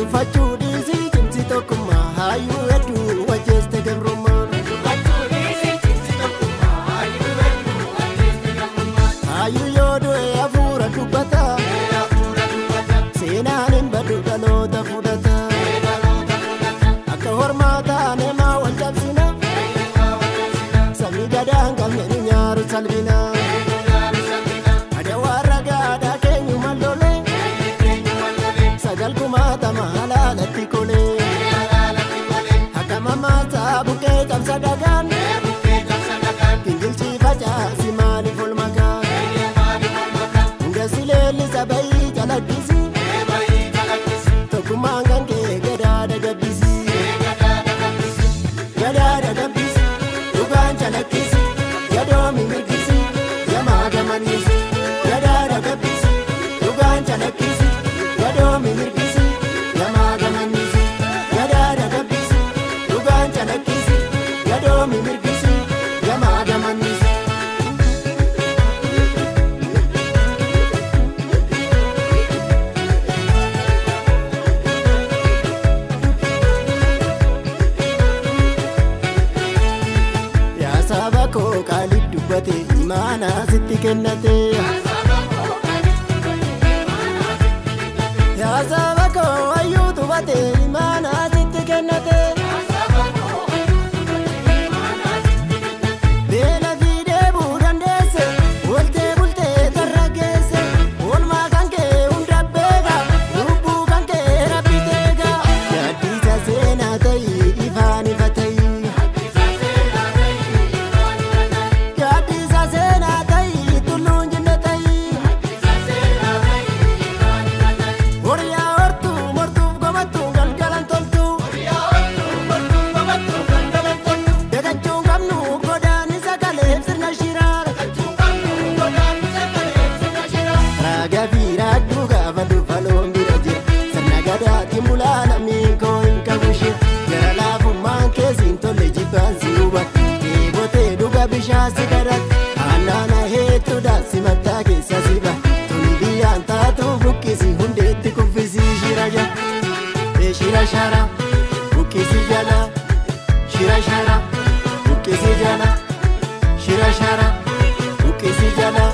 tufachuu dhiisii cimsi tokkummaa hayyuu hedduu wajjeeste gabrummaa. Hayyuu yoo du'e hafuura dubbata seenaan hin baddu dhaloota fudhata. Akka hormaa taane maa wal cabsina sabni gadaa hin qabne nu nyaaru salphina. Adawaa ragaadhaa keenyuma lolee sagal kumaatama halaalatti kolee. Hakama maasaa bukkee cabsa dhagaan gingilchii facaasi maaliif ol makaa. Hunda sileellisa bayii calaqqisi tokkummaan kan kee gadaadha gabbisi. Gadaadha gabbisi dhugaan calaqqisi gadoomi mirgisi gamaa gamannisi. Gadaadha gabbisi dhugaan calaqqisi gadoomi mirgisi gamaa gamannisi. Gadaadha gabbisi dhugaan calaqqisi gadoomi mirgisi gamaa gamannisi. Yaa saba koo qaalii dubbate imaana sitti kennate. Yaa saba koo hayyuu tuffate imaana sitti kennate. Beela fi deebuu dandeesse waltee bultee tarra geesse. Oolmaa kan kee hunda beeka lubbuu kan kee rabbi teeka. Gaaddisa seenaa ta'i ifaan ifa ta'i. Gaaddisa seenaa ta'i tulluun jinne ta'i. Horiyaa hortuu mortuuf gobattuu galgalan toltu. Dagachuun qabnu godaannisa kaleef sirna shiraa. Raagaa fi raadduu gaafa dhufa loon bira jira. Sirna gadaatiin bulaa lammiin koo hin qabu ishee. Gara laafummaan keessiin tolle jibbaan si hubatu. Dheebotee dhuga bishaan si kadhatu. Aannan heettuudha si mataa keessa si ba'a. Tuni biyyaan taatu buqqisi hundeetti kuffisi shira jala. Shira shara buqqisi jala. Shira shara buqqisi jala. Shira shara buqqisi jala.